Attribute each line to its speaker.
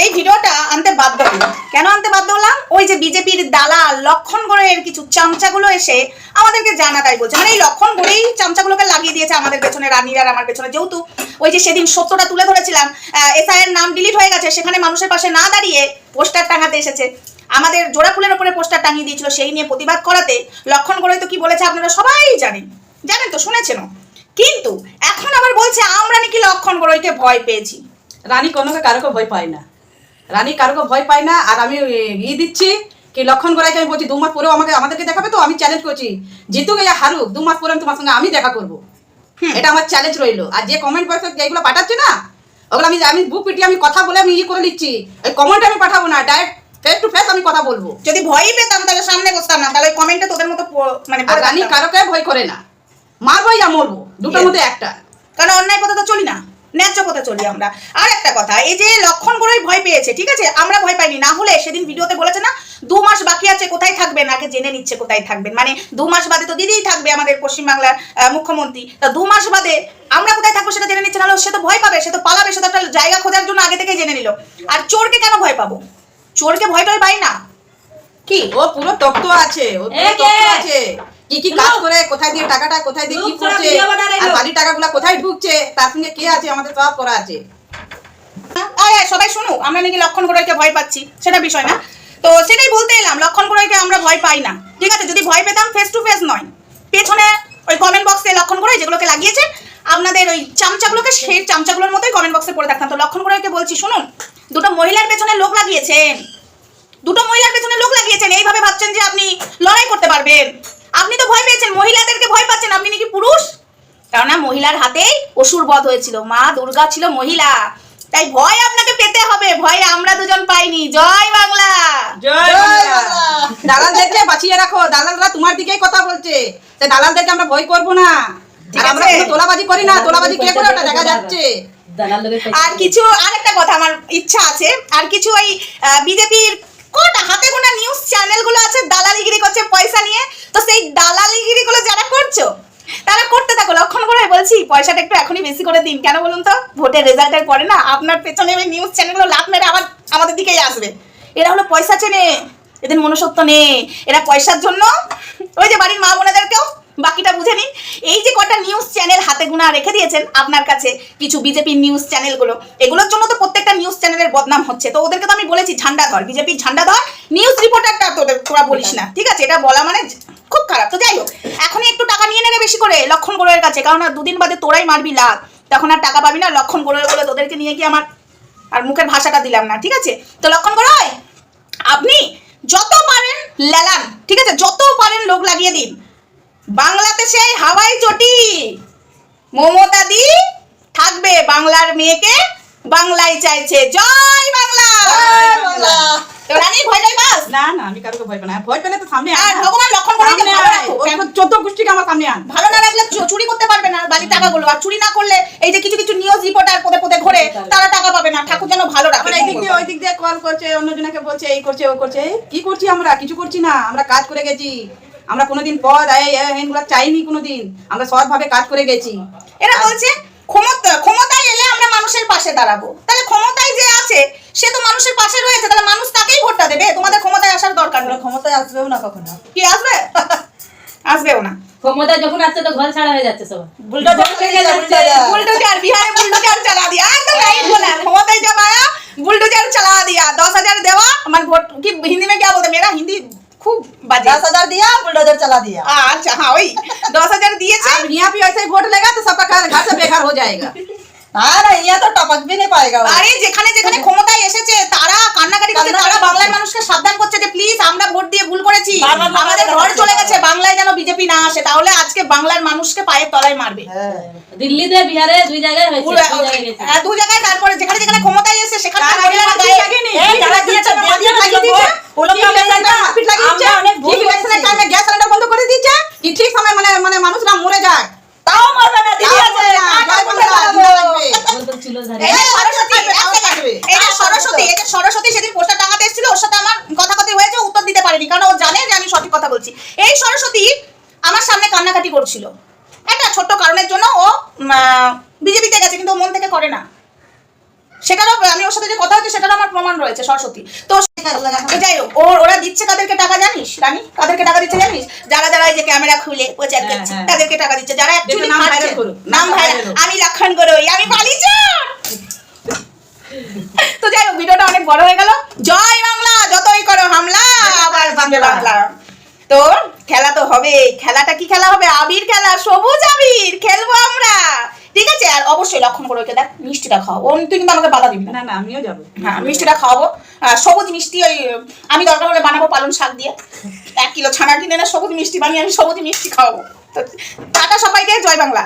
Speaker 1: এই ভিডিওটা আনতে বাধ্য হলাম। কেন আনতে বাধ্য হলাম? ওই যে বিজেপির দালাল লক্ষণ গড়ের কিছু চামচাগুলো এসে আমাদেরকে জানাটাই বলছে, মানে এই লক্ষণ গড়েই চামচাগুলোকে লাগিয়ে দিয়েছে আমাদের পেছনে, রানীর আর আমার পেছনে। যেহেতু ওই যে সেদিন সত্যটা তুলে ধরেছিলাম, এসআইয়ের নাম ডিলিট হয়ে গেছে, সেখানে মানুষের পাশে না দাঁড়িয়ে পোস্টার টাঙাতে এসেছে। আমাদের জোড়া ফুলের ওপরে পোস্টার টাঙিয়ে দিয়েছিল, সেই নিয়ে প্রতিবাদ করাতে লক্ষণ গড়ে তো কি বলেছে আপনারা সবাই জানেন, জানেন তো, শুনেছেনও। কিন্তু এখন আবার বলছে আমরা নাকি লক্ষণ গড়ইকে ভয় পেয়েছি।
Speaker 2: রানী কোনোকে কারোকে ভয় পায় না, রানী কারোকে ভয় পায় না। আর আমি দিচ্ছি কি লক্ষণ গড়াইকে আমি বলছি 2 মাস পরেও আমাদেরকে দেখাবে তো। আমি চ্যালেঞ্জ করছি, জিতুক ইয়া হারুক 2 মাস পরে আমি তোমার সঙ্গে আমি দেখা করবো। এটা আমার চ্যালেঞ্জ রইলো। আর যে কমেন্ট বক্সে যেগুলো পাঠাচ্ছে না, ওগুলো আমি বুক পিটিয়ে আমি কথা বলে আমি করে নিচ্ছি। এই কমেন্ট আমি পাঠাবো না, ডাইরেক্ট ফেস টু ফেস আমি কথা বলবো।
Speaker 1: যদি ভয়ই পেতাম তাহলে সামনে বসতাম না, তাহলে কমেন্টে তোদের মতো মানে
Speaker 2: রানী কারোকে ভয় করে না, মারবো ইয়া মরবো, দুটোর মধ্যে একটা।
Speaker 1: কারণ অন্যায় পথে তো চলি না, ন্যায্য পথে চলি আমরা। আর একটা কথা, এই যে লক্ষণ গড়াই ভয় পেয়েছে, ঠিক আছে, আমরা ভয় পাইনি। না হলে সেদিন ভিডিওতে বলেছে না 2 মাস বাকি আছে, কোথায় থাকবেন, আগে জেনে নিচ্ছে কোথায় থাকবেন। মানে 2 মাস বাদে তো দিদিই থাকবে আমাদের পশ্চিমবাংলার মুখ্যমন্ত্রী, তা 2 মাস বাদে আমরা কোথায় থাকবো সেটা জেনে নিচ্ছে। নাহলে সে তো ভয় পাবে, সে তো পালাবে, সে তো একটা জায়গা খোঁজার জন্য আগে থেকেই জেনে নিল। আর চোরকে কেন ভয় পাবো? চোরকে ভয় টয় পাই না। কি
Speaker 2: ও পুরো তত্ত্ব আছে, ও পুরো তত্ত্ব আছে, কি কি কাজ করে, কোথায় দিয়ে টাকাটা কোথায় দিয়ে কি করছে, আর বাড়ির টাকাগুলো কোথায় ঢুকছে, তার সঙ্গে কে আছে, আমাদের সব করা আছে।
Speaker 1: সবাই শুনুক আমরা নাকি লক্ষণ গড়াইকে ভয় পাচ্ছি, সেটা বিষয় না। তো সেটাই বলতে এলাম, লক্ষণ গড়াইকে আমরা ভয় পাই না, ঠিক আছে। যদি ভয় পেতাম ফেস টু ফেস নয়, পেছনে ওই কমেন্ট বক্সে লক্ষণ গড়াই যেগুলোকে লাগিয়েছে আপনাদের ওই চামচাগুলোকে, সেই চামচাগুলোর মতোই কমেন্ট বক্সে পড়ে থাকতাম। তো লক্ষণ গড়াইকে বলছি, শুনুন, 2টো মহিলার পেছনে লোক লাগিয়েছেন, 2টো মহিলার পেছনে লোক লাগিয়েছেন, এইভাবে ভাবছেন যে আপনি লড়াই করতে পারবেন। আপনি তো ভয় পেয়েছেন, মহিলাদেরকে ভয় পাচ্ছেন, আপনি নাকি পুরুষ। কেননা মহিলার হাতেই অসুর বধ হয়েছিল, মা দুর্গা ছিল মহিলা, তাই ভয় আপনাকে পেতে হবে। ভয় আমরা দুজন পাইনি। জয় বাংলা,
Speaker 2: জয় বাংলা। দালালদেরকে বাঁচিয়ে রাখো, দালালরা তোমার দিকেই কথা বলছে, তাই দালালদেরকে আমরা ভয় করবো না। আর আমরা কোনো তোলাবাজি করি না, তোলাবাজি কে করে ওটা দেখা যাচ্ছে।
Speaker 1: আর কিছু আরেকটা কথা আমার ইচ্ছা আছে, আর কিছু ওই বিজেপির কটা হাতে গোনা নিউজ চ্যানেলগুলো আছে দালালিগিরি করছে পয়সা নিয়ে, তো সেই দালালিগিরিগুলো যারা করছো তারা করতে থাকো। লক্ষণ করে বলছি পয়সাটা একটু এখনই বেশি করে দিন। কেন বলুন তো? ভোটের রেজাল্টের পরে না আপনার পেছনে ওই নিউজ চ্যানেলগুলো লাভ মেরে আবার আমাদের দিকেই আসবে। এরা হলো পয়সা চেনে, এদের মনুষ্যত্ব নেই। এরা পয়সার জন্য ওই যে বাড়ির মা বোনেদেরকেও বাকিটা বুঝে নিন। এই যে কটা নিউজ চ্যানেল হাতে গোনা রেখে দিয়েছেন আপনার কাছে কিছু বিজেপির নিউজ চ্যানেলগুলো, এগুলোর জন্য তো প্রত্যেকটা নিউজ চ্যানেলের বদনাম হচ্ছে। তো ওদেরকে তো আমি বলেছি ঝান্ডা ধর, বিজেপির ঝান্ডা ধর, নিউজ রিপোর্টারটা তোরা বলিস না, ঠিক আছে? এটা বলা মানে খুব খারাপ। তো যাই হোক, এখনই একটু টাকা নিয়ে নেবে বেশি করে লক্ষণ গড়ের কাছে, কারণ আর 2 দিন বাদে তোরাই মারবি লাভ, তখন আর টাকা পাবি না। লক্ষণ গড়ের বলে তোদেরকে নিয়ে গিয়ে আমার আর মুখের ভাষাটা দিলাম না, ঠিক আছে? তো লক্ষণ গড়াই আপনি যত পারেন লেলান, ঠিক আছে, যত পারেন লোক লাগিয়ে দিন। বাংলাতে সেই হাওয়াই চটি মমতা দি থাকবে, বাংলার মেয়েকে বাংলায় চাইছে। জয় বাংলা, জয় বাংলা। তো রানী ভয় নাই বাস?
Speaker 2: না না, আমি কারোকে ভয় পাই না, ভয় পেলে তো সামনে
Speaker 1: আর ভগবান লক্ষণ করে ভালো রাখো,
Speaker 2: 14 গোষ্ঠীকে আমার সামনে আন।
Speaker 1: ভালো না রাখলে চুরি করতে পারবে না বাড়ির টাকাগুলো। আর চুরি না করলে এই যে কিছু কিছু নিউজ রিপোর্টার পদে পদে ঘোরে, তারা টাকা পাবে না। ঠাকুর যেন ভালো রাখে।
Speaker 2: এই দিক দিয়ে ওই দিক দিয়ে কল করছে, অন্যজনকে বলছে এই করছে ও করছে। কি করছি আমরা? কিছু করছি না, আমরা কাজ করে গেছি। আমরা কোনোদিন পদ এইগুলো চাইনি কোনোদিন, আমরা সৎভাবে কাজ করে গেছি।
Speaker 1: এরা বলছে ক্ষমতায় এলে আমরা মানুষের পাশে দাঁড়াবো। তাহলে ক্ষমতায় যে আছে সে তো মানুষের পাশে রয়েছে, তাহলে মানুষ তাকেই ভোটটা দেবে। তোমাদের ক্ষমতায় আসার দরকার নেই।
Speaker 3: ক্ষমতায় আসবেও না কখনো।
Speaker 1: কি আসবে? আসবেও না।
Speaker 4: ক্ষমতা যখন আসছে তো ঘর ছাড়া হয়ে যাচ্ছে সব।
Speaker 1: बुलडोजर बिहार में बुलडोजर चला दिया, एकदम राइट बोला। क्षमताয় जब आया बुलडोजर चला दिया। 10,000 देवा, मन वोट की हिंदी में क्या बोलते, मेरा हिंदी खूब बाजे।
Speaker 3: 10,000 दिया, बुलडोजर चला दिया।
Speaker 1: अच्छा हाँ वही 10,000 दिए थे।
Speaker 2: अब यहाँ भी ऐसे ही वोट लेगा तो सबका घर से बेघर हो जाएगा।
Speaker 3: আরে ইয়া তো টপক भी नहीं पाएगा।
Speaker 1: আরে যেখানে যেখানে ক্ষমতায় এসেছে তারা কান্নাকাটি করছে, তারা বাংলার মানুষকে সাবধান করছে যে প্লিজ আমরা ভোট দিয়ে ভুল করেছি, আমাদের ঘর চলে গেছে, বাংলায় যেন বিজেপি না আসে। তাহলে আজকে বাংলার মানুষকে পায়ের তলায় মারবে।
Speaker 4: দিল্লিতে বিহারে 2 জায়গায় হয়েছে, 2 জায়গায় গেছে।
Speaker 1: 2 জায়গায়। তারপরে যেখানে যেখানে ক্ষমতায় এসে সেখানে
Speaker 2: মহিলারা গায়ে লাগেনি, যারা দিয়েছে লাগিয়ে দিয়েছে, গ্যাস সিলিন্ডার বন্ধ করে দিয়েছে কি ঠিক সময় মানে মানুষরা মরে যায়,
Speaker 3: তাও মারবে না। দিদি আছে,
Speaker 1: সরস্বতী সেদিন পোস্টার টাঙাতে এসেছিল, ওর সাথে আমার কথা হয়েছে, উত্তর দিতে পারিনি, কারণ ও জানে যে আমি সঠিক কথা বলছি। এই সরস্বতী আমার সামনে কান্নাকাটি করছিল একটা ছোট্ট কারণের জন্য। ও বিজেপিতে গেছে, কিন্তু ও মন থেকে করে না। সেটারও আমি ওর সাথে যে কথা আছে সেটার আমার প্রমাণ রয়েছে সরস্বতী। তো যাই হোক, ওরা দিচ্ছে কাদেরকে টাকা জানিস রানী? কাদেরকে টাকা দিচ্ছে জানিস? যারা যারা এই যে ক্যামেরা খুলে প্রচার
Speaker 2: হ্যাঁ,
Speaker 1: করছে
Speaker 2: হ্যাঁ।
Speaker 1: তাদেরকে টাকা দিচ্ছে, যারা অ্যাকচুয়ালি
Speaker 2: নাম
Speaker 1: খাচ্ছে।
Speaker 2: viral করুক,
Speaker 1: নাম
Speaker 2: নাম
Speaker 1: ভাইরাল,
Speaker 2: viral হোক।
Speaker 1: আমি লক্ষণ করোই, আমি বালিচর। তো যাই হোক, ভিডিওটা অনেক বড় হয়ে গেল। জয় বাংলা, যতই করো হামলা আবার বাংলা বাংলা। তো খেলা তো হবে, খেলাটা কি খেলা হবে? আবির খেলা, সবুজ আবির খেলবো আমরা, ঠিক আছে? আর অবশ্যই লক্ষণ করে ওকে দেখ মিষ্টিটা খাওয়াবো, তুই কিন্তু আমাকে বাধা দিবি না।
Speaker 2: না না আমিও যাবো।
Speaker 1: হ্যাঁ, মিষ্টিটা খাওয়াবো। সবুজ মিষ্টি, ওই আমি দরকার হলে বানাবো পালং শাক দিয়ে, 1 কিলো ছানা কিনে না সবুজ মিষ্টি বানিয়ে আমি সবুজ মিষ্টি খাওয়াবো। তো টাটা সবাইকে, জয় বাংলা।